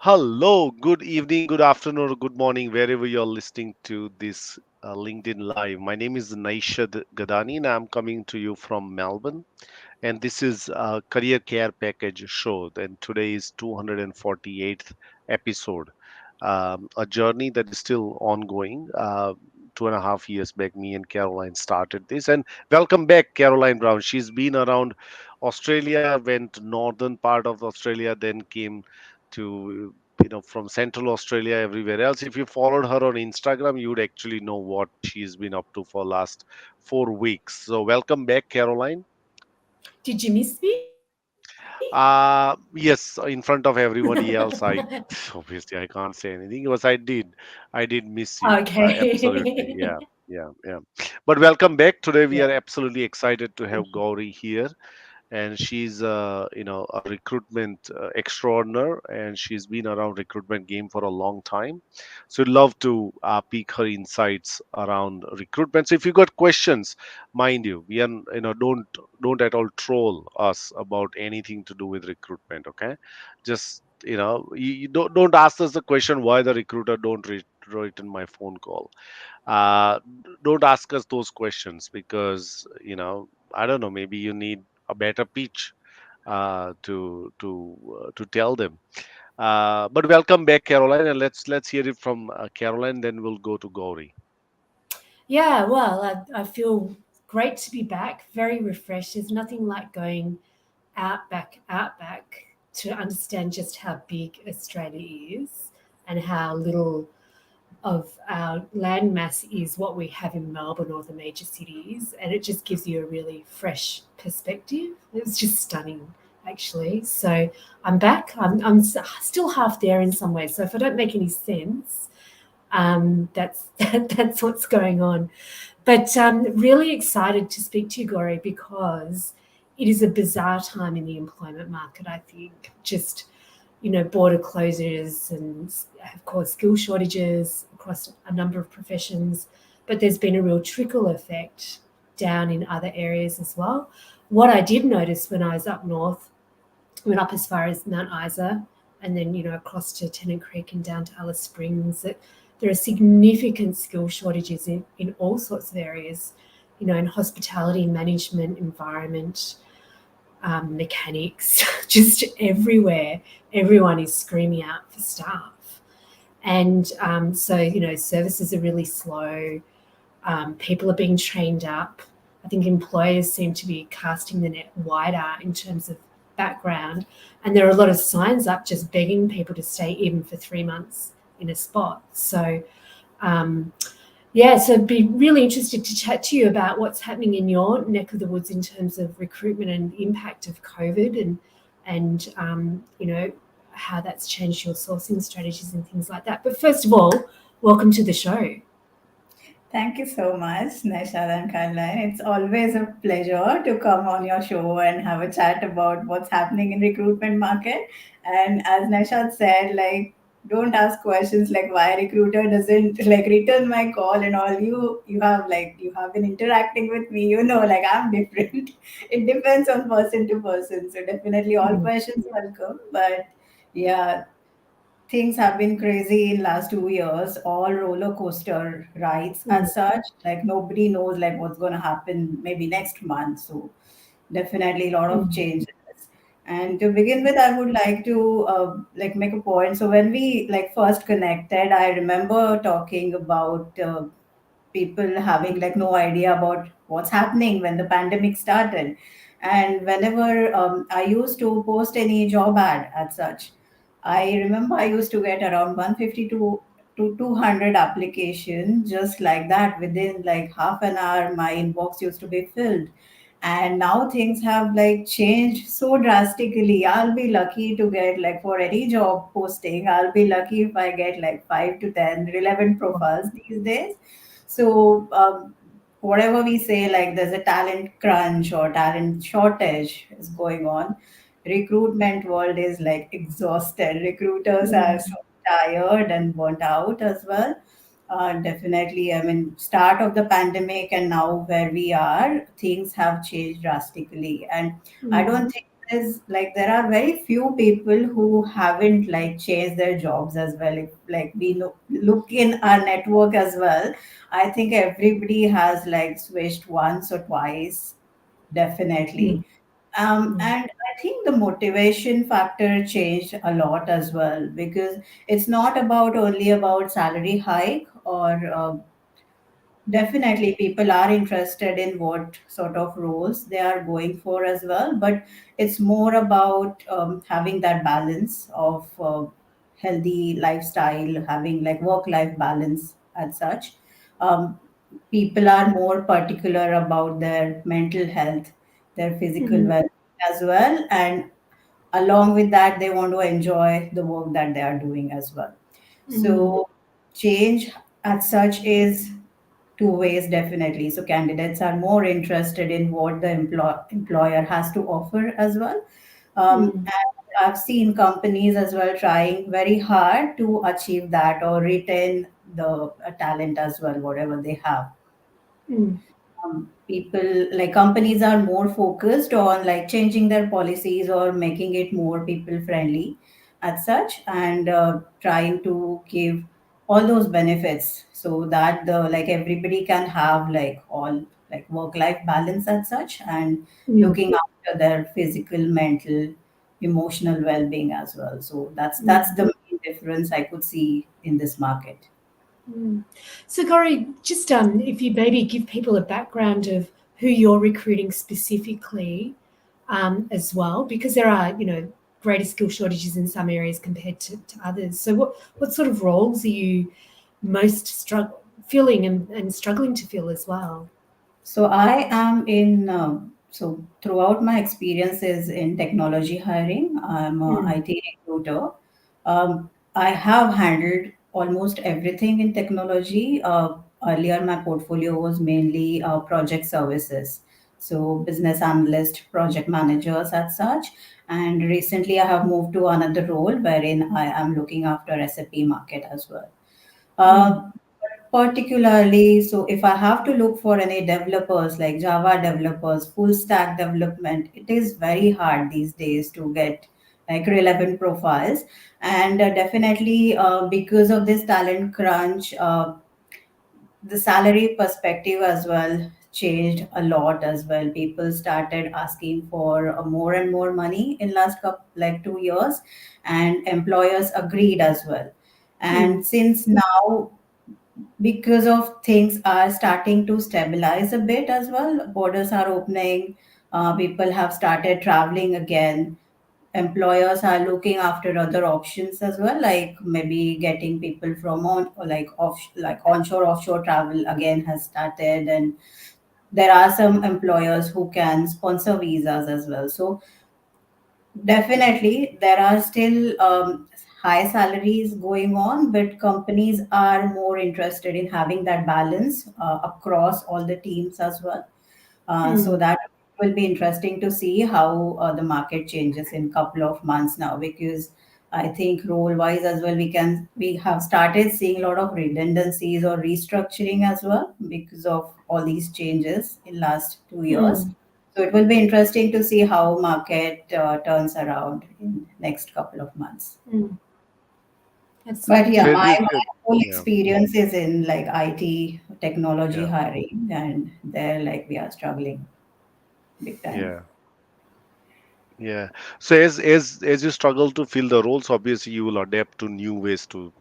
Hello, good evening, good afternoon, or good morning, wherever you're listening to this LinkedIn Live. My name is Naishad Gadani, and I'm coming to you from Melbourne. And this is a Career Care Package show. And today is 248th episode. A journey that is still ongoing. 2.5 years back, me and Caroline started this. And welcome back, Caroline Brown. She's been around Australia, went northern part of Australia, then came to from Central Australia, everywhere else. If you followed her on Instagram, you would actually know what she's been up to for last 4 weeks. So welcome back, Caroline. Did you miss me? Yes, in front of everybody else, I obviously I can't say anything because I did miss you. Absolutely, Okay. yeah, yeah, yeah. But welcome back. Today we are absolutely excited to have Thank you. Gauri here, and she's a recruitment extraordinaire, and she's been around recruitment game for a long time. So we'd love to pick her insights around recruitment. So if you got questions, mind you, we are don't at all troll us about anything to do with recruitment. Okay, just you don't ask us the question why the recruiter don't return my phone call. Don't ask us those questions because I don't know, maybe you need a better pitch to tell them. But welcome back, Caroline, and let's hear it from Caroline. Then we'll go to Gauri. Yeah, well, I feel great to be back, very refreshed. There's nothing like going out back to understand just how big Australia is and how little of our land mass is what we have in Melbourne or the major cities. And it just gives you a really fresh perspective. It was just stunning, actually. So I'm back. Still half there in some ways. So if I don't make any sense, that's that's what's going on. But really excited to speak to you, Gauri, because it is a bizarre time in the employment market. I think just border closures and of course skill shortages across a number of professions, but there's been a real trickle effect down in other areas as well. What I did notice when I was up north, went up as far as Mount Isa and then across to Tennant Creek and down to Alice Springs, that there are significant skill shortages in all sorts of areas, in hospitality, management, environment, mechanics, just everywhere. Everyone is screaming out for staff. And so, services are really slow. People are being trained up. I think employers seem to be casting the net wider in terms of background. And there are a lot of signs up just begging people to stay even for 3 months in a spot. So, um, yeah, so I'd be really interested to chat to you about what's happening in your neck of the woods in terms of recruitment and the impact of COVID and how that's changed your sourcing strategies and things like that. But first of all, welcome to the show. Thank you so much, Naishad and Caroline. It's always a pleasure to come on your show and have a chat about what's happening in recruitment market. And as Naishad said, like, don't ask questions like why recruiter doesn't like return my call and all. You have been interacting with me. Like I'm different. It depends on person to person. So definitely all Mm, questions welcome. But yeah, things have been crazy in last 2 years, all roller coaster rides mm, as such. Like nobody knows like what's going to happen maybe next month. So definitely a lot of mm, changes. And to begin with, I would like to like make a point. So when we like first connected, I remember talking about people having like no idea about what's happening when the pandemic started. And whenever I used to post any job ad as such, I remember I used to get around 150 to 200 applications just like that. Within like half an hour my inbox used to be filled. And now things have like changed so drastically. I'll be lucky to get like for any job posting, I'll be lucky if I get like 5 to 10 relevant profiles these days. So whatever we say, like there's a talent crunch or talent shortage is going on, recruitment world is like exhausted. Recruiters are mm, so tired and burnt out as well. Definitely, I mean, start of the pandemic and now where we are, things have changed drastically. And I mm, don't think is like there are very few people who haven't like changed their jobs as well. If like we look in our network as well, I think everybody has like switched once or twice, Mm, definitely. mm, And I think the motivation factor changed a lot as well, because it's not about only about salary hike or definitely, people are interested in what sort of roles they are going for as well, but it's more about having that balance of healthy lifestyle, having like work-life balance as such. Um, People are more particular about their mental health, their physical mm, well as well, and along with that, they want to enjoy the work that they are doing as well. mm, So change as such is two ways, definitely. So candidates are more interested in what the employer has to offer as well. mm, And I've seen companies as well trying very hard to achieve that or retain the talent as well, whatever they have. mm, People like companies are more focused on like changing their policies or making it more people friendly as such, and trying to give all those benefits so that the like everybody can have like all like work life balance as such, and mm, looking after their physical, mental, emotional well-being as well. So that's mm. the main difference I could see in this market. Mm. So, Gauri, just if you maybe give people a background of who you're recruiting specifically, as well, because there are, greater skill shortages in some areas compared to others. So, what sort of roles are you most filling and struggling to fill as well? So I am in, so throughout my experiences in technology hiring, I'm a Mm, IT recruiter. I have handled almost everything in technology. Earlier, my portfolio was mainly project services. So business analyst, project managers as such. And recently I have moved to another role wherein I am looking after SAP market as well. mm, Uh, Particularly, so if I have to look for any developers like Java developers, full stack development, it is very hard these days to get like relevant profiles. And definitely, because of this talent crunch, the salary perspective as well changed a lot as well. People started asking for more and more money in last couple like 2 years, and employers agreed as well. mm, And since now, because of things are starting to stabilize a bit as well, borders are opening, people have started traveling again, employers are looking after other options as well, like maybe getting people from on or like off like onshore offshore travel again has started, and there are some employers who can sponsor visas as well. So definitely, there are still high salaries going on, but companies are more interested in having that balance across all the teams as well. So mm, that will be interesting to see how the market changes in couple of months now, because I think role wise as well, we have started seeing a lot of redundancies or restructuring as well because of all these changes in last 2 years. mm, So it will be interesting to see how market turns around in next couple of months. mm. But Absolutely. yeah, So as you my said, whole yeah, experience is in like IT technology yeah, hiring, and there like we are struggling big time. yeah. Yeah. So as you struggle to fill the roles, obviously you will adapt to new ways to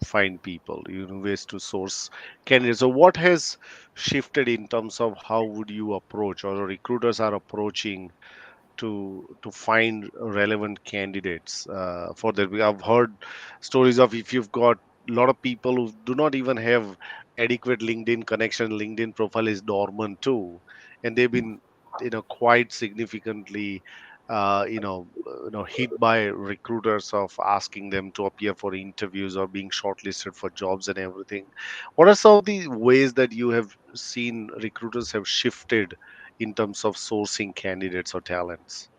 find people, new ways to source candidates. So what has shifted in terms of how would you approach, or recruiters are approaching to find relevant candidates for that? I've heard stories of if you've got a lot of people who do not even have adequate LinkedIn connection, LinkedIn profile is dormant too, and they've been quite significantly hit by recruiters of asking them to appear for interviews or being shortlisted for jobs and everything. What are some of the ways that you have seen recruiters have shifted in terms of sourcing candidates or talents?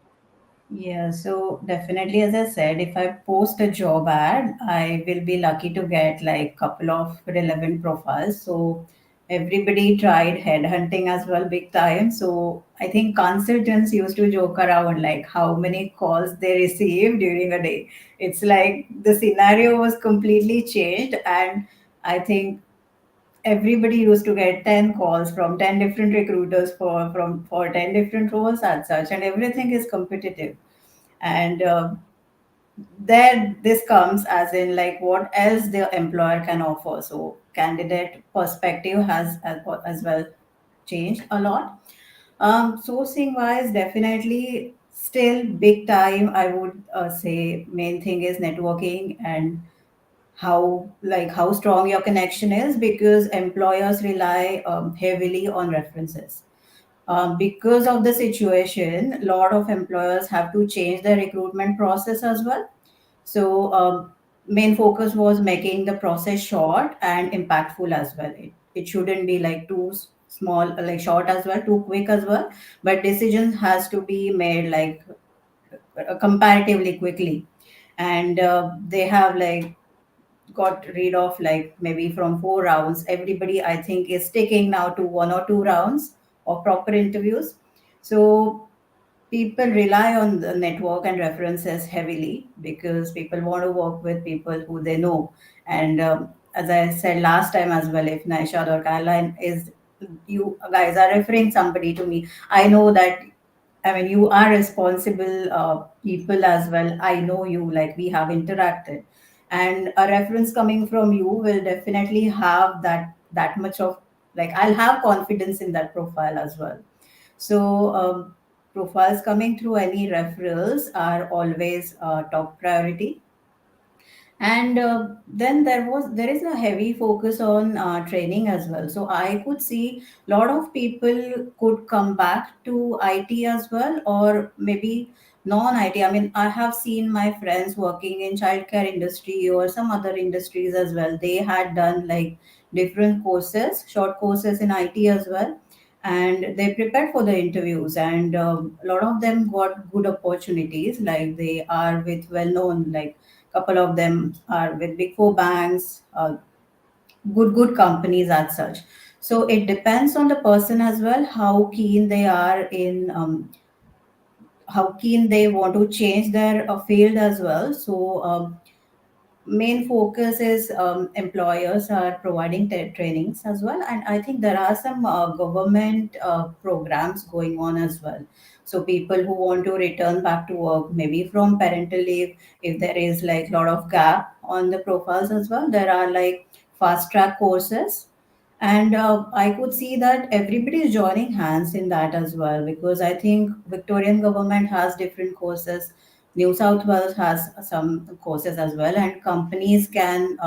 Yeah, so definitely, as I said, if I post a job ad, I will be lucky to get like couple of relevant profiles. So everybody tried headhunting as well, big time. So I think consultants used to joke around like how many calls they receive during a day. It's like the scenario was completely changed, and I think everybody used to get 10 calls from 10 different recruiters for 10 different roles and such, and everything is competitive. And there this comes as in like what else the employer can offer. So candidate perspective has as well changed a lot. Sourcing wise, definitely still big time. I would say main thing is networking, and how strong your connection is, because employers rely heavily on references. Because of the situation, a lot of employers have to change their recruitment process as well. So main focus was making the process short and impactful as well. It shouldn't be like too small, like short as well, too quick as well. But decisions has to be made like comparatively quickly. And they have like got rid of like maybe from 4 rounds. Everybody I think is sticking now to 1 or 2 rounds of proper interviews. So people rely on the network and references heavily, because people want to work with people who they know. And as I said last time as well, if Naishad or Caroline is, you guys are referring somebody to me, I know that, I mean, you are responsible people as well. I know you, like we have interacted, and a reference coming from you will definitely have that much of, like, I'll have confidence in that profile as well. So profiles coming through any referrals are always top priority. And then there is a heavy focus on training as well. So I could see a lot of people could come back to IT as well, or maybe non IT. I mean, I have seen my friends working in childcare industry or some other industries as well. They had done like different courses, short courses in IT as well, and they prepared for the interviews. And a lot of them got good opportunities, like they are with well known, like couple of them are with big four banks, good companies as such. So it depends on the person as well, how keen they are in, how keen they want to change their field as well. So main focus is employers are providing trainings as well, and I think there are some government programs going on as well. So people who want to return back to work, maybe from parental leave, if there is like a lot of gap on the profiles as well, there are like fast track courses. And I could see that everybody is joining hands in that as well, because I think Victorian government has different courses, New South Wales has some courses as well, and companies can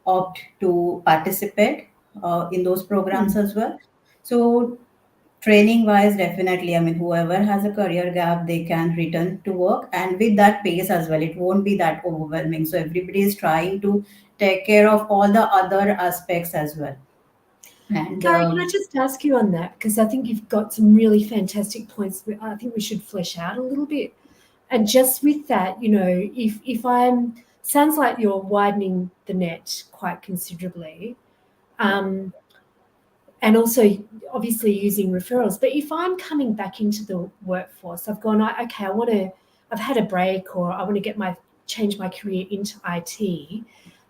opt to participate in those programs Mm. as well. So training wise, definitely, I mean, whoever has a career gap, they can return to work, and with that pace as well, it won't be that overwhelming. So everybody is trying to take care of all the other aspects as well. And Gary, can I just ask you on that? Because I think you've got some really fantastic points that I think we should flesh out a little bit. And just with that, if I'm sounds like you're widening the net quite considerably. Um, and also obviously using referrals. But if I'm coming back into the workforce, I've gone, okay, I've had a break, or I want to change my career into IT.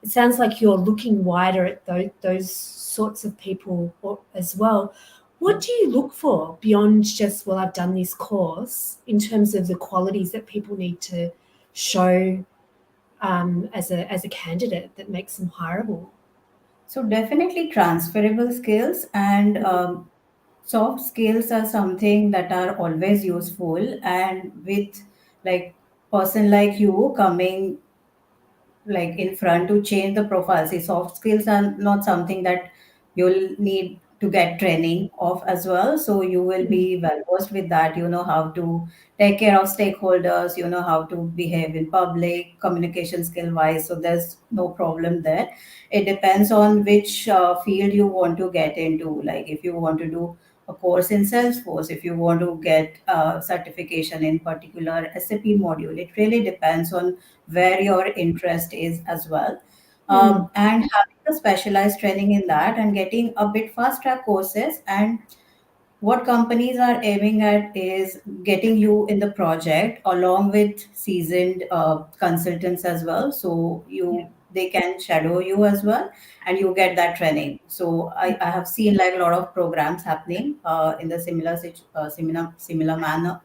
It sounds like you're looking wider at those sorts of people as well. What do you look for beyond just, well, I've done this course, in terms of the qualities that people need to show as a candidate that makes them hireable? so definitely transferable skills, and soft skills are something that are always useful. And with like person like you coming like in front to change the profile, see, soft skills are not something that you'll need to get training of as well. So you will Mm. be well versed with that. You know how to take care of stakeholders, you know how to behave in public, communication skill wise, so there's no problem there. It depends on which field you want to get into. Like if you want to do a course in Salesforce, if you want to get certification in particular SAP module, it really depends on where your interest is as well. Mm. And having the specialized training in that and getting a bit fast track courses. And what companies are aiming at is getting you in the project along with seasoned consultants as well, so Yeah. they can shadow you as well, and you get that training. So I have seen like a lot of programs happening in the similar manner.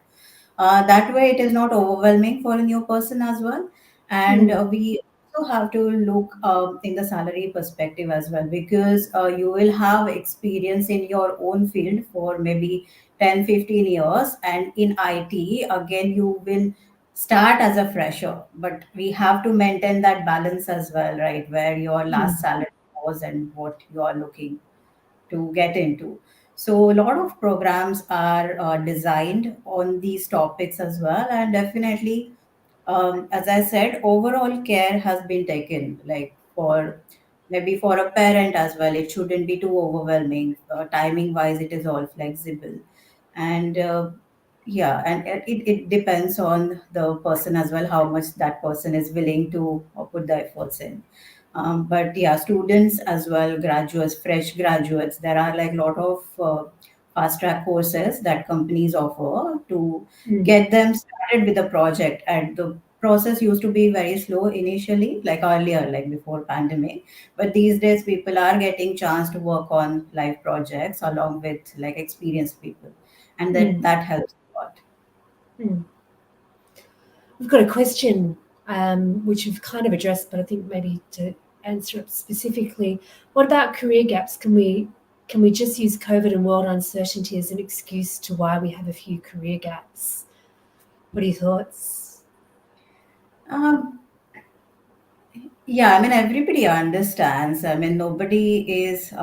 That way it is not overwhelming for a new person as well. And Mm. we also have to look in the salary perspective as well, because you will have experience in your own field for maybe 10-15 years, and in IT again you will start as a fresher, but we have to maintain that balance as well, right, where your last Mm. salary was and what you are looking to get into. So a lot of programs are designed on these topics as well, and definitely, as I said, overall care has been taken. Like for maybe for a parent as well, it shouldn't be too overwhelming. Timing wise, it is all flexible, and yeah, and it depends on the person as well, how much that person is willing to put the efforts in. But yeah, students as well, graduates, fresh graduates, there are like a lot of fast track courses that companies offer to Mm. get them started with the project. And the process used to be very slow initially, like earlier, like before pandemic. But these days, people are getting chance to work on live projects along with like experienced people, and Mm. that helps a lot. Mm. We've got a question which we've kind of addressed, but I think maybe to answer it specifically, what about career gaps? Can we just use COVID and world uncertainty as an excuse to why we have a few career gaps? What are your thoughts? Um, yeah, I mean, everybody understands. I mean, nobody is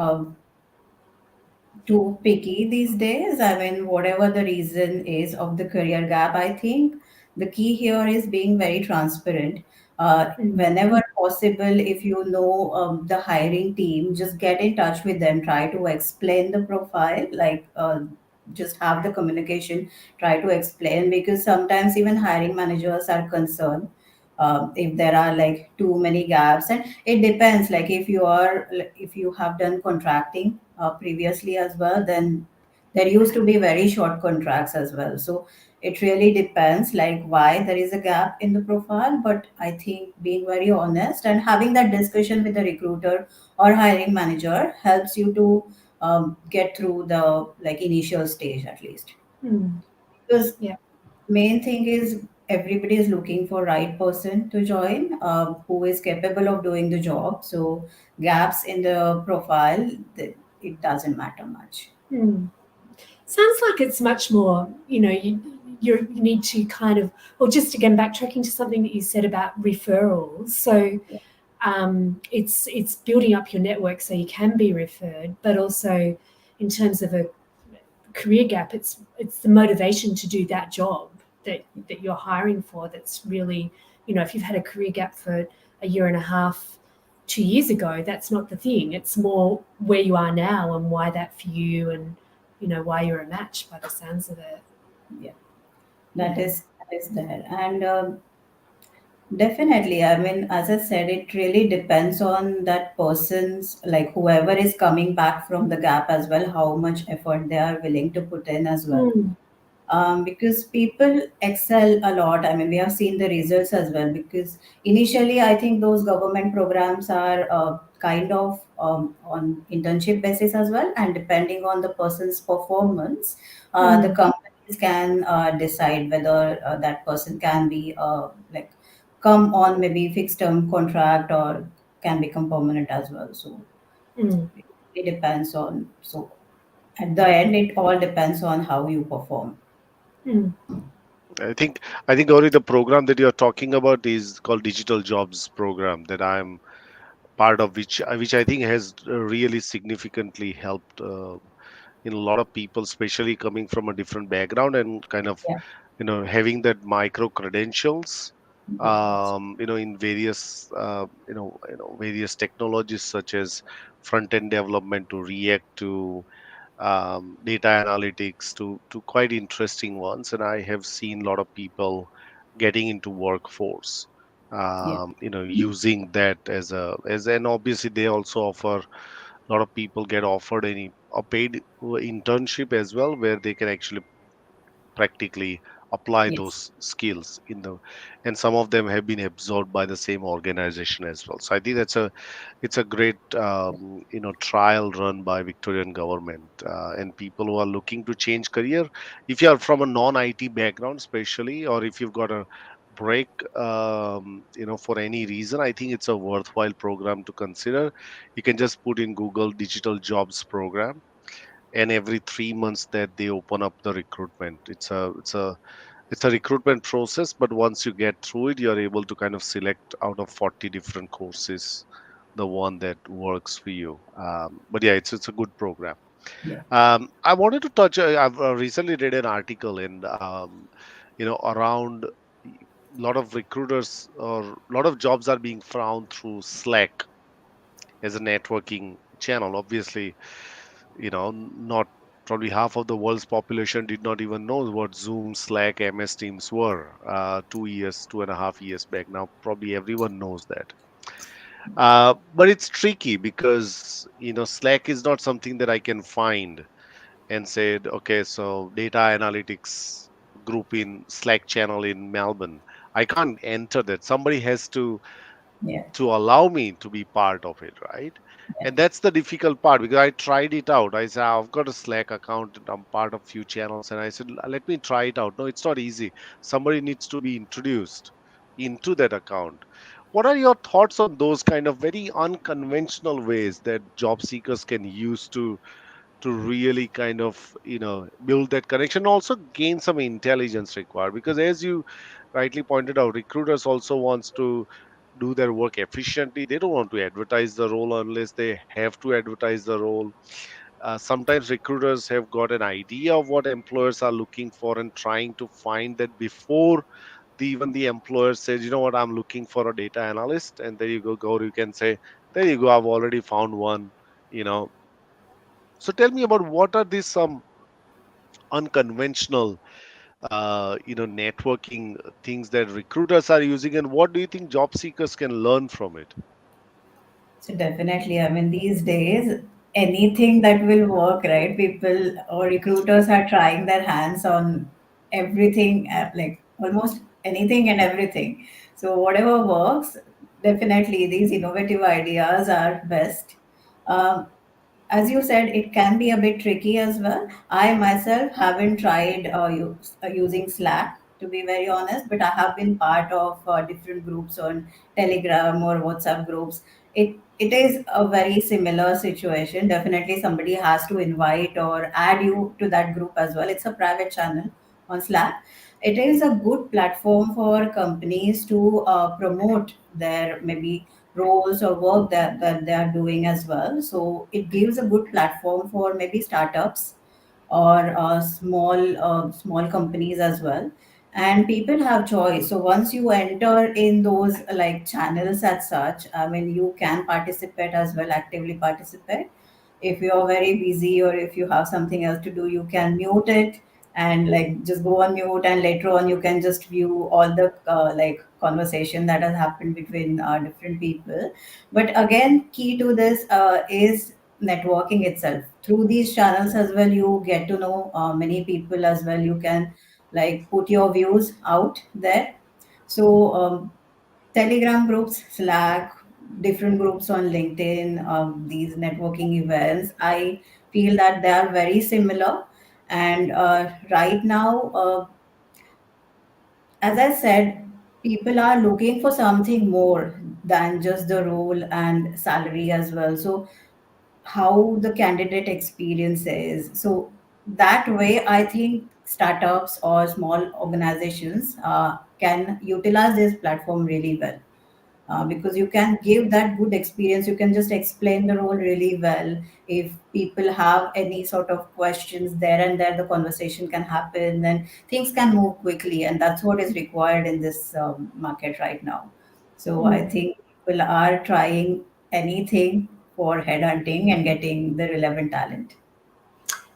too picky these days. I mean, whatever the reason is of the career gap, I think the key here is being very transparent. Mm. Whenever possible, if you know the hiring team, just get in touch with them, try to explain the profile, like just have the communication, try to explain, because sometimes even hiring managers are concerned if there are like too many gaps. And it depends, like if you have done contracting previously as well, then there used to be very short contracts as well. So it really depends like why there is a gap in the profile. But I think being very honest and having that discussion with the recruiter or hiring manager helps you to get through the like initial stage at least. Mm. Because Yeah. main thing is everybody is looking for right person to join, who is capable of doing the job. So gaps in the profile, it doesn't matter much. Mm. Sounds like it's much more, you need to kind of, or just again, backtracking to something that you said about referrals. So it's building up your network so you can be referred, but also in terms of a career gap, it's the motivation to do that job that you're hiring for. That's really, if you've had a career gap for a year and a half, 2 years ago, that's not the thing. It's more where you are now and why that for you, and why you're a match by the sounds of it. Yeah, Yeah. that is there. And definitely, I mean, as I said, it really depends on that person's, like whoever is coming back from the gap as well, how much effort they are willing to put in as well. Mm. Because people excel a lot. I mean, we have seen the results as well. Because initially, I think those government programs are kind of on internship basis as well, and depending on the person's performance, the Mm. companies can decide whether that person can be like come on maybe fixed term contract or can become permanent as well. So Mm. it depends on. So at the end, it all depends on how you perform. Mm. I think Gauri, the program that you're talking about is called Digital Jobs Program that I'm part of, which I think has really significantly helped in a lot of people, especially coming from a different background and kind of Yeah. having that micro credentials, Yes. in various various technologies such as front end development to React to data analytics to quite interesting ones. And I have seen a lot of people getting into workforce. Yeah. using that as and obviously they also offer, a lot of people get offered a paid internship as well, where they can actually practically apply Yes. those skills in the, and some of them have been absorbed by the same organization as well. So I think it's a great trial run by Victorian government, and people who are looking to change career, if you are from a non-IT background especially, or if you've got a break, for any reason, I think it's a worthwhile program to consider. You can just put in Google digital jobs program, and every 3 months that they open up the recruitment. It's a recruitment process, but once you get through it, you're able to kind of select out of 40 different courses the one that works for you. But yeah, it's a good program. Yeah. I wanted to touch. I've recently read an article in around a lot of recruiters or a lot of jobs are being found through Slack as a networking channel. Obviously, not probably half of the world's population did not even know what Zoom, Slack, MS Teams were 2 years, 2.5 years back. Now, probably everyone knows that. But it's tricky because, Slack is not something that I can find and said, okay, so data analytics group in Slack channel in Melbourne. I can't enter that. Somebody has Yeah. to allow me to be part of it, right? Yeah. And that's the difficult part because I tried it out. I said, I've got a Slack account and I'm part of few channels. And I said, let me try it out. No, it's not easy. Somebody needs to be introduced into that account. What are your thoughts on those kind of very unconventional ways that job seekers can use to really kind of build that connection, also gain some intelligence required, because as you rightly pointed out, recruiters also wants to do their work efficiently. They don't want to advertise the role unless they have to advertise the role. Sometimes recruiters have got an idea of what employers are looking for and trying to find that before even the employer says, you know what, I'm looking for a data analyst, and there you go, you can say, there you go, I've already found one. you know so tell me about what are these some unconventional networking things that recruiters are using, and what do you think job seekers can learn from it? So definitely, I mean, these days, anything that will work, right? People or recruiters are trying their hands on everything, like almost anything and everything. So whatever works, definitely these innovative ideas are best. Um, as you said, it can be a bit tricky as well. I myself haven't tried using Slack, to be very honest, but I have been part of different groups on Telegram or WhatsApp groups. It is a very similar situation. Definitely, somebody has to invite or add you to that group as well. It's a private channel on Slack. It is a good platform for companies to promote their maybe roles or work that they are doing as well. So it gives a good platform for maybe startups or small companies as well. And people have choice. So once you enter in those like channels as such, I mean, you can participate as well, actively participate. If you're very busy or if you have something else to do, you can mute it and like just go on mute, and later on you can just view all the like conversation that has happened between different people. But again, key to this is networking itself. Through these channels as well, you get to know many people as well. You can like put your views out there. So Telegram groups, Slack, different groups on LinkedIn, these networking events, I feel that they are very similar. And right now, as I said, people are looking for something more than just the role and salary as well. So, how the candidate experience is. So, that way, I think startups or small organizations can utilize this platform really well, because you can give that good experience. You can just explain the role really well. If people have any sort of questions, there and there the conversation can happen, then things can move quickly, and that's what is required in this market right now. So I Mm. think people are trying anything for headhunting and getting the relevant talent.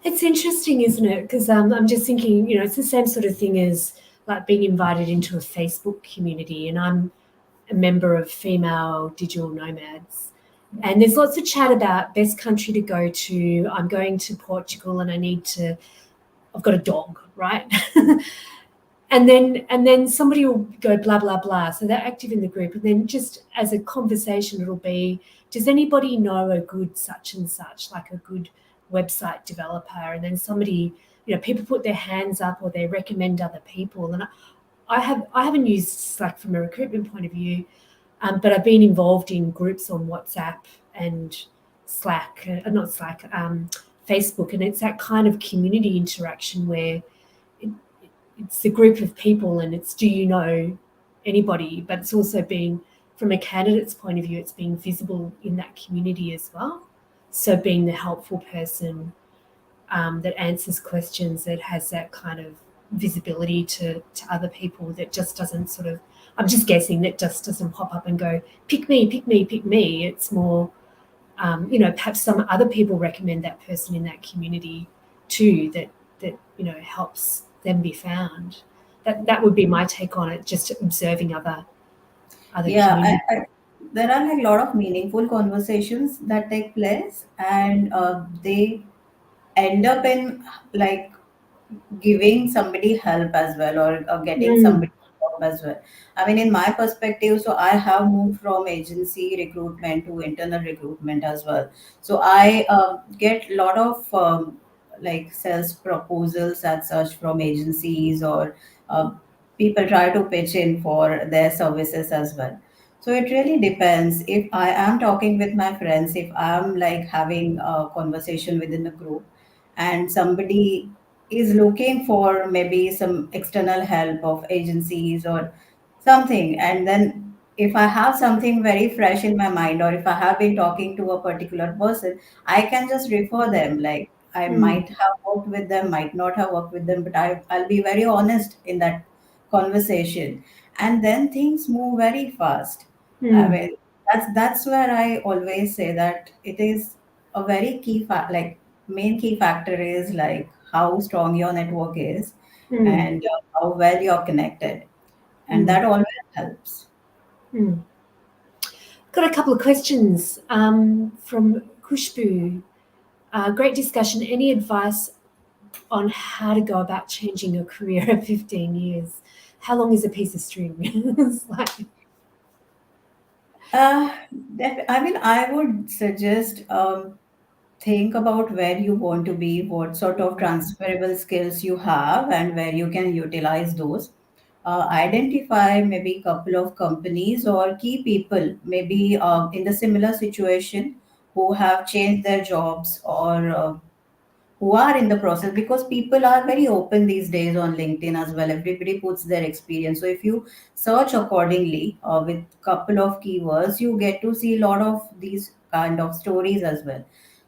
It's interesting, isn't it? Because I'm just thinking, it's the same sort of thing as like being invited into a Facebook community, and a member of Female Digital Nomads. And there's lots of chat about best country to go to. I'm going to Portugal and I've got a dog, right? and then somebody will go blah blah blah. So they're active in the group, and then just as a conversation, it'll be, does anybody know a good such and such, like a good website developer? And then somebody, people put their hands up or they recommend other people. And I haven't used Slack from a recruitment point of view, but I've been involved in groups on WhatsApp and Slack, not Slack, Facebook, and it's that kind of community interaction where it, it's a group of people and it's, do you know anybody? But it's also being, from a candidate's point of view, it's being visible in that community as well. So being the helpful person that answers questions, that has that kind of visibility to other people, that just doesn't sort of, I'm just guessing, that just doesn't pop up and go, pick me, pick me, pick me. It's more, perhaps some other people recommend that person in that community too, that helps them be found. That would be my take on it, just observing other Yeah, communities. there are like a lot of meaningful conversations that take place, and they end up in like giving somebody help as well, or getting Mm, somebody job as well. I mean, in my perspective, so I have moved from agency recruitment to internal recruitment as well. So I get a lot of like sales proposals as such from agencies, or uh, people try to pitch in for their services as well. So it really depends. If I am talking with my friends, if I'm like having a conversation within the group, and somebody is looking for maybe some external help of agencies or something, and then if I have something very fresh in my mind, or if I have been talking to a particular person, I can just refer them. Like, I mm, might have worked with them, might not have worked with them, but I'll be very honest in that conversation, and then things move very fast. I mm, mean, that's where I always say that it is a very key fact. Like, main key factor is like how strong your network is, mm, and how well you're connected, and mm, that always helps. mm. Got a couple of questions from Kushbu. Great discussion. Any advice on how to go about changing your career at 15 years? How long is a piece of string? It's like, Uh, I mean, I would suggest think about where you want to be, what sort of transferable skills you have, and where you can utilize those. Identify maybe a couple of companies or key people, maybe in the similar situation, who have changed their jobs, or who are in the process, because people are very open these days on LinkedIn as well. Everybody puts their experience. So if you search accordingly with couple of keywords, you get to see a lot of these kind of stories as well.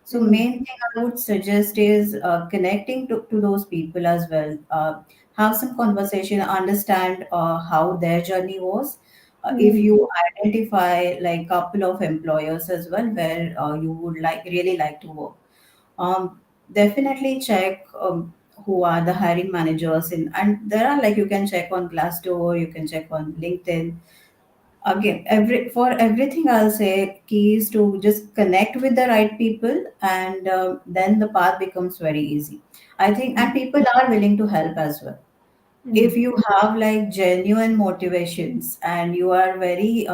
So mm, main thing I would suggest is connecting to those people as well. Have some conversation, understand how their journey was. If mm, you identify like couple of employers as well where you would like really like to work, definitely check who are the hiring managers in, and there are like, you can check on Glassdoor, you can check on LinkedIn. Again, for everything, I'll say key is to just connect with the right people, and then the path becomes very easy, I think. And people are willing to help as well. mm, If you have like genuine motivations, and you are very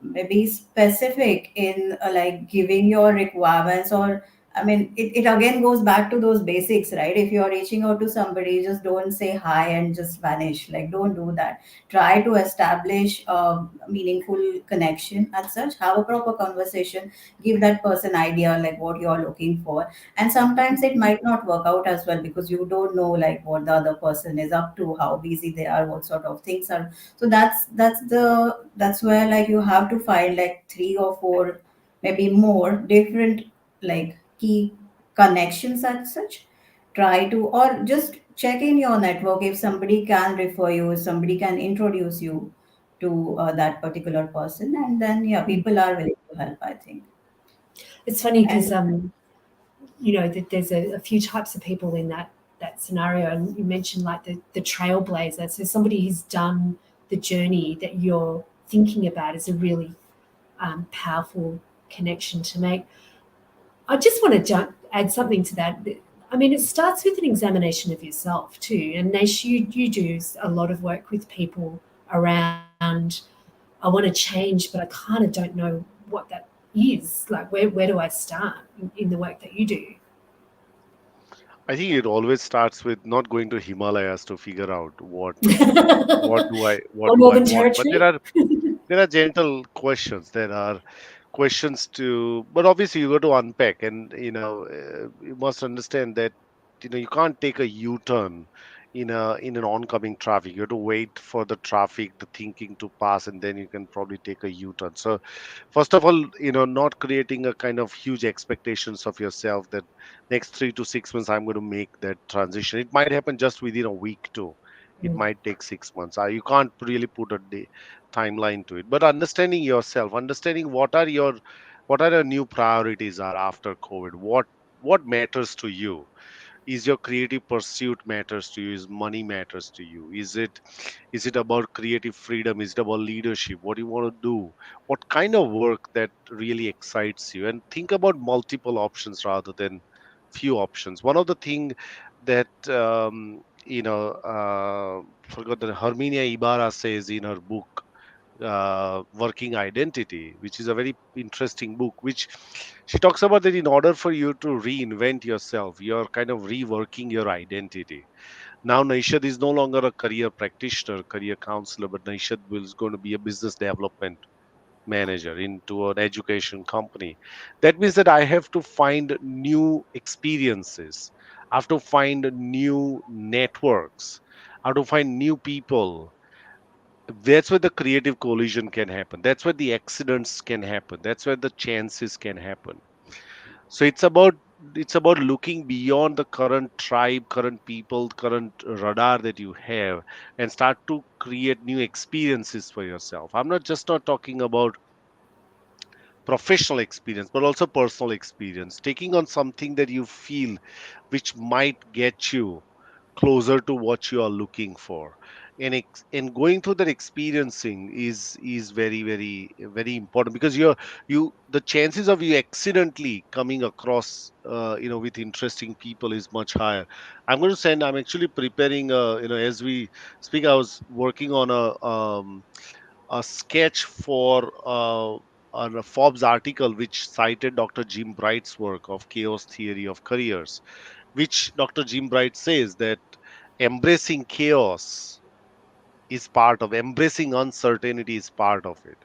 maybe specific in like giving your requirements, or I mean, it again goes back to those basics, right? If you're reaching out to somebody, just don't say hi and just vanish. Like, don't do that. Try to establish a meaningful connection as such. Have a proper conversation. Give that person idea like what you're looking for. And sometimes it might not work out as well, because you don't know like what the other person is up to, how busy they are, what sort of things are. So that's where like you have to find like three or four, maybe more different like key connections as such. Try to, or just check in your network if somebody can refer you, if somebody can introduce you to that particular person, and then yeah, mm. people are willing to help, I think. It's funny because And there's a few types of people in that scenario, and you mentioned like the trailblazer. So somebody who's done the journey that you're thinking about is a really powerful connection to make. I just want to add something to that. I mean, it starts with an examination of yourself too. And Nash, you do a lot of work with people around, I want to change, but I kind of don't know what that is. Like, where do I start in the work that you do? I think it always starts with not going to Himalayas to figure out what Or do I Northern want. But Territory? there are gentle questions. There are questions to, but obviously you got to unpack, and you must understand that you can't take a U-turn in an oncoming traffic. You have to wait for the traffic, the thinking to pass, and then you can probably take a U-turn. So first of all, not creating a kind of huge expectations of yourself that next 3 to 6 months I'm going to make that transition. It might happen just within a week too. It Mm, might take 6 months. You can't really put a day timeline to it. But understanding yourself, understanding what are your new priorities are after COVID. What matters to you? Is your creative pursuit matters to you? Is money matters to you? Is it about creative freedom? Is it about leadership? What do you want to do? What kind of work that really excites you? And think about multiple options rather than few options. One of the thing that forgot that Herminia Ibarra says in her book Working Identity, which is a very interesting book, which she talks about that in order for you to reinvent yourself, you're kind of reworking your identity. Now, Naishad is no longer a career practitioner, career counselor, but Naishad is going to be a business development manager into an education company. That means that I have to find new experiences, I have to find new networks, I have to find new people. That's where the creative collision can happen. That's where the accidents can happen. That's where the chances can happen. So it's about looking beyond the current tribe, current people, current radar that you have, and start to create new experiences for yourself. I'm not talking about professional experience, but also personal experience. Taking on something that you feel which might get you closer to what you are looking for, and going through that experiencing is very very very important, because the chances of you accidentally coming across with interesting people is much higher. I'm actually preparing, as we speak. I was working on a sketch for on a Forbes article which cited Dr. Jim Bright's work of chaos theory of careers, which Dr. Jim Bright says that embracing chaos is part of embracing uncertainty is part of it.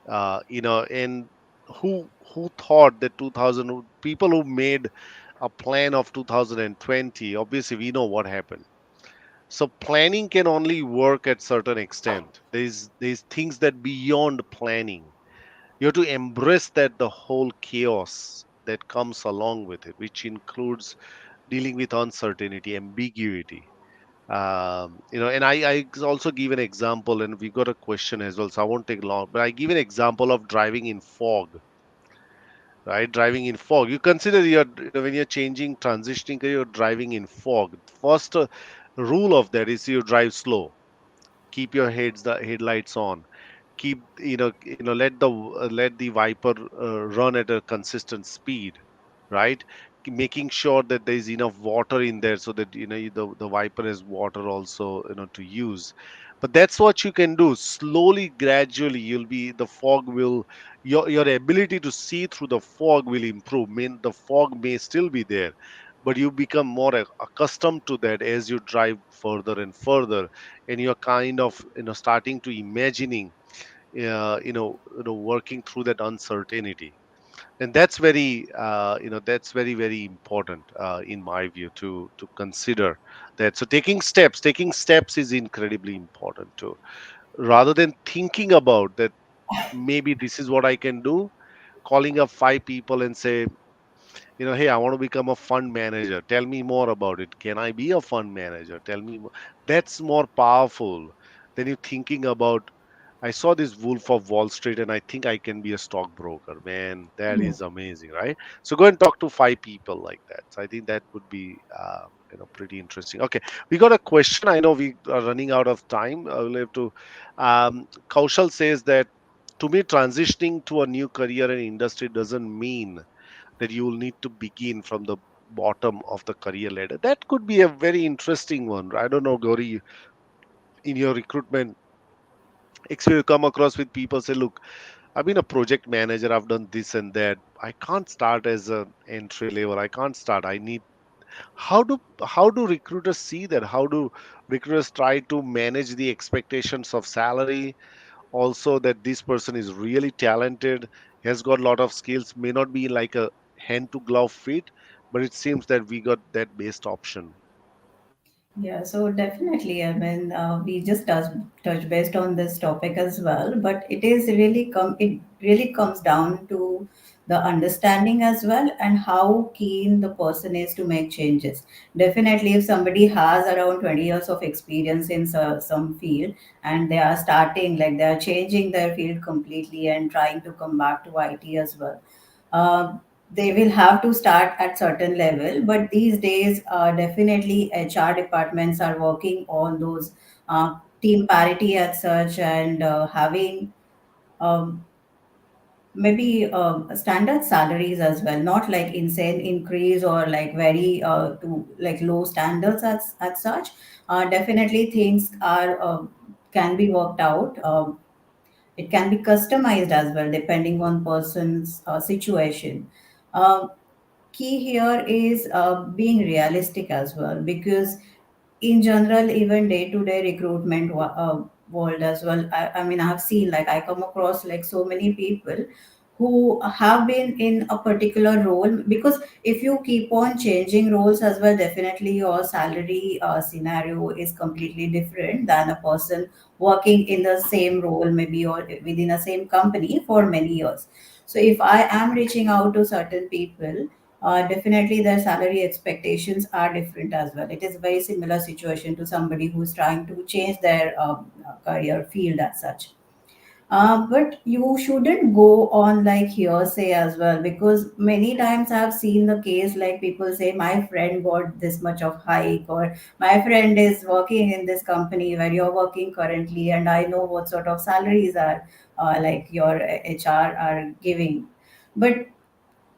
And who thought that 2000 people who made a plan of 2020, obviously we know what happened. So planning can only work at certain extent. There's things that beyond planning. You have to embrace that the whole chaos that comes along with it, which includes dealing with uncertainty, ambiguity. And I also give an example, and we got a question as well, so I won't take long, but I give an example of driving in fog, right? Driving in fog. You consider when you're changing, transitioning, you're driving in fog. First rule of that is you drive slow, keep your the headlights on, keep let the wiper run at a consistent speed, right? Making sure that there is enough water in there so that the wiper has water also to use. But that's what you can do slowly, gradually. You'll be the fog will your ability to see through the fog will improve. Mean the fog may still be there, but you become more accustomed to that as you drive further and further, and you're kind of starting to imagining working through that uncertainty. And that's very very important in my view to consider that. So taking steps is incredibly important too, rather than thinking about that maybe this is what I can do. Calling up five people and say, hey, I want to become a fund manager, tell me more about it. Can I be a fund manager? Tell me more. That's more powerful than you thinking about, I saw this Wolf of Wall Street and I think I can be a stockbroker. Man, that mm. is amazing, right? So go and talk to five people like that. So I think that would be pretty interesting. Okay, we got a question. I know we are running out of time. I will have to. Kaushal says that to me, transitioning to a new career and industry doesn't mean that you will need to begin from the bottom of the career ladder. That could be a very interesting one. I don't know, Gauri, in your recruitment experience, you come across with people say, look, I've been a project manager, I've done this and that. I can't start as an entry level. I can't start. I need how do recruiters see that? How do recruiters try to manage the expectations of salary? Also, that this person is really talented, has got a lot of skills, may not be like a hand to glove fit, but it seems that we got that best option. Yeah, so definitely. I mean, we just touch based on this topic as well, but it really comes down to the understanding as well and how keen the person is to make changes. Definitely, if somebody has around 20 years of experience in some field and they are starting, like they are changing their field completely and trying to come back to IT as well, uh, they will have to start at certain level, but these days definitely HR departments are working on those team parity as such, and having um, maybe standard salaries as well, not like insane increase or like very to like low standards as such. Definitely things are can be worked out. It can be customized as well depending on person's situation. Um, Key here is being realistic as well, because in general, even day to day recruitment world as well, I mean, I've seen, like, I come across like so many people who have been in a particular role, because if you keep on changing roles as well, definitely your salary scenario is completely different than a person working in the same role, maybe, or within a same company for many years. So if I am reaching out to certain people, definitely their salary expectations are different as well. It is a very similar situation to somebody who's trying to change their career field as such. But you shouldn't go on like hearsay as well, because many times I've seen the case like people say, my friend got this much of hike, or my friend is working in this company where you're working currently, and I know what sort of salaries are like your HR are giving. But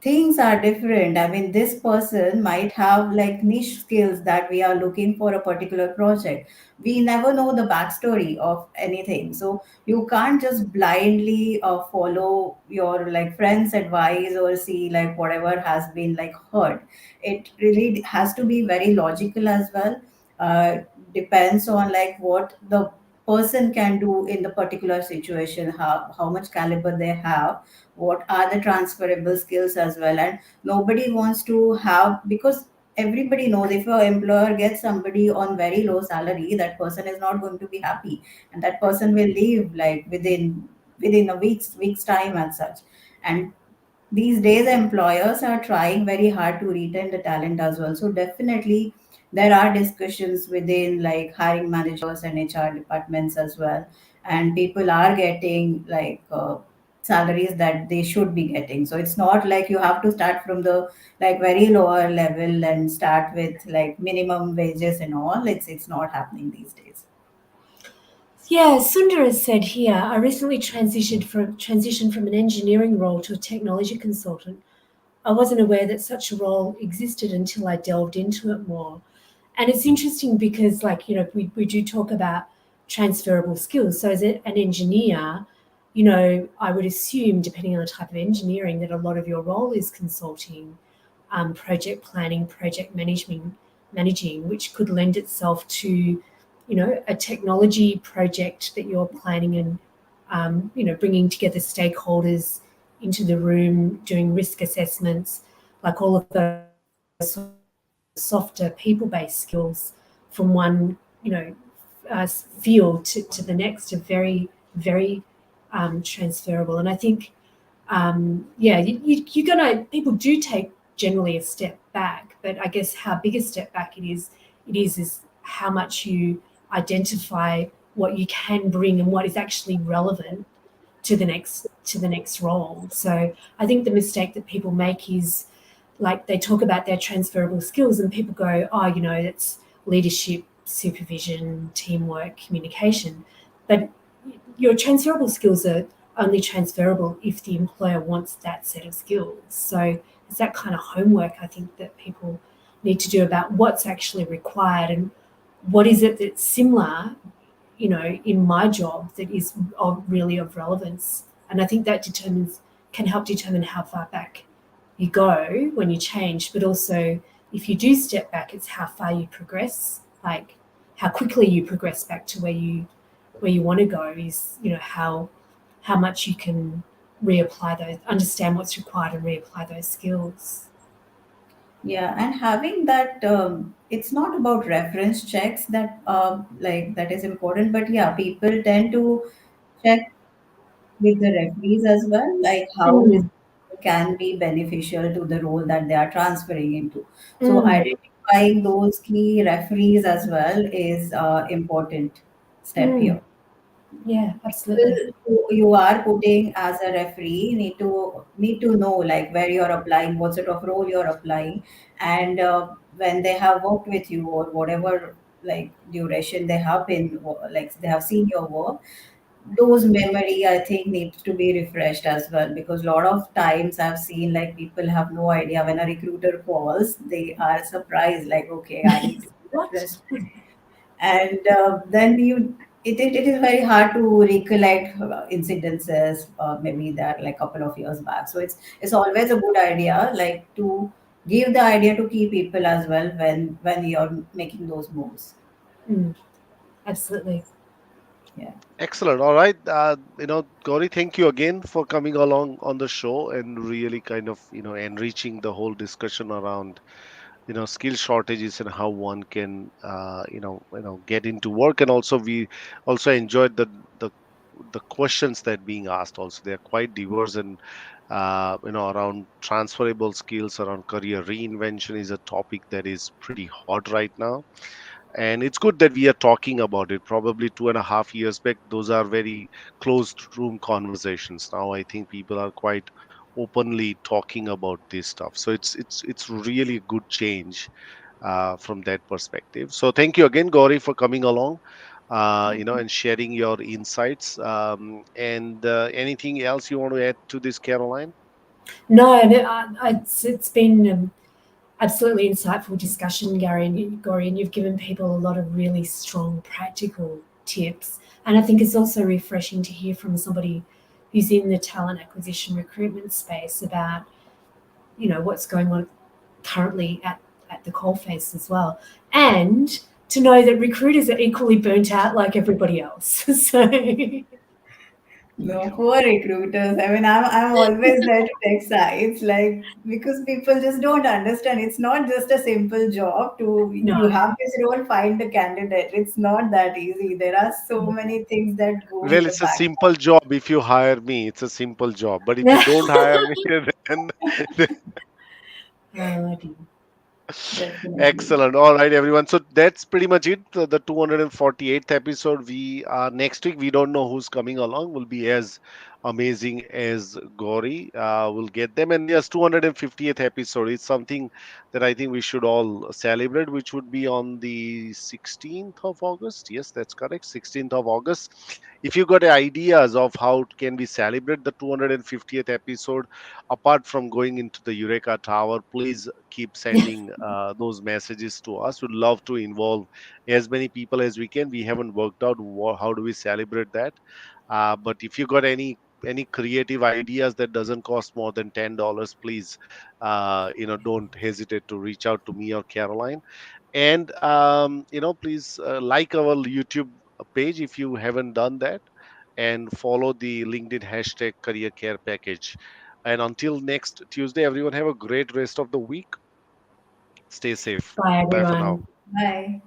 things are different. I mean, this person might have like niche skills that we are looking for a particular project. We never know the backstory of anything. So you can't just blindly follow your like friend's advice or see like whatever has been like heard. It really has to be very logical as well. Uh, Depends on like what the person can do in the particular situation, how much caliber they have, what are the transferable skills as well. And nobody wants to have, because everybody knows if your employer gets somebody on very low salary, that person is not going to be happy, and that person will leave like within a week's time as such. And these days employers are trying very hard to retain the talent as well. So definitely there are discussions within like hiring managers and HR departments as well, and people are getting like salaries that they should be getting. So it's not like you have to start from the like very lower level and start with like minimum wages and all. It's not happening these days. Yeah, Sundar has said here, I recently transitioned from an engineering role to a technology consultant. I wasn't aware that such a role existed until I delved into it more. And it's interesting because, like, we do talk about transferable skills. So, as an engineer, I would assume, depending on the type of engineering, that a lot of your role is consulting, project planning, project managing, which could lend itself to, a technology project that you're planning and, bringing together stakeholders into the room, doing risk assessments, like all of those softer people-based skills from one, field to the next are very, very transferable. And I think, yeah, you're gonna people do take generally a step back, but I guess how big a step back it is how much you identify what you can bring and what is actually relevant to the next role. So I think the mistake that people make is like they talk about their transferable skills, and people go, oh, it's leadership, supervision, teamwork, communication. But your transferable skills are only transferable if the employer wants that set of skills. So it's that kind of homework I think that people need to do about what's actually required and what is it that's similar, in my job that is really of relevance. And I think that can help determine how far back you go when you change, but also if you do step back, it's how far you progress, like how quickly you progress back to where you want to go is, how much you can reapply those, understand what's required and reapply those skills. Yeah, and having that, it's not about reference checks that like that is important, but yeah, people tend to check with the referees as well, like how this Mm, can be beneficial to the role that they are transferring into. So mm, identifying those key referees as well is important step mm. here. Yeah, People absolutely. who you are putting as a referee need to know like where you're applying, what sort of role you're applying, and when they have worked with you or whatever like duration they have been like they have seen your work, those memory I think needs to be refreshed as well, because a lot of times I've seen like people have no idea when a recruiter calls, they are surprised like, okay, I need to What? reference, and then it is very hard to recollect incidences maybe that like couple of years back. So it's always a good idea like to give the idea to key people as well when you're making those moves. Mm, absolutely. Yeah. Excellent. All right. Gauri, thank you again for coming along on the show and really kind of, enriching the whole discussion around, skill shortages and how one can, get into work. And also, we also enjoyed the questions that being asked. Also, they are quite diverse and, around transferable skills, around career reinvention is a topic that is pretty hot right now, and it's good that we are talking about it. Probably 2.5 years back, those are very closed room conversations. Now I think people are quite openly talking about this stuff, so it's really a good change from that perspective. So thank you again, Gauri, for coming along, and sharing your insights, and anything else you want to add to this, Caroline? No, it's been absolutely insightful discussion, Gary, and you've given people a lot of really strong practical tips. And I think it's also refreshing to hear from somebody who's in the talent acquisition recruitment space about, what's going on currently at the coalface as well. And to know that recruiters are equally burnt out like everybody else. So No, poor recruiters. I mean, I'm always there to take sides, like because people just don't understand. It's not just a simple job to no. you have this role, find a candidate. It's not that easy. There are so many things that go in Well, the it's a back. simple job if you hire me. It's a simple job. But if you don't hire me, then Oh, dear. Definitely. excellent. All right, everyone. So that's pretty much it. The 248th episode. We next week. We don't know who's coming along. Will be as amazing as Gauri. We'll get them. And yes, 250th episode is something that I think we should all celebrate, which would be on the 16th of August. Yes, that's correct. 16th of August. If you got ideas of how can we celebrate the 250th episode, apart from going into the Eureka Tower, please keep sending those messages to us. We'd love to involve as many people as we can. We haven't worked out how do we celebrate that, but if you got any creative ideas that doesn't cost more than $10, please, don't hesitate to reach out to me or Caroline. And please like our YouTube page if you haven't done that, and follow the LinkedIn hashtag career care package. And until next Tuesday, everyone have a great rest of the week. Stay safe. Bye, Bye for now. everyone. Bye.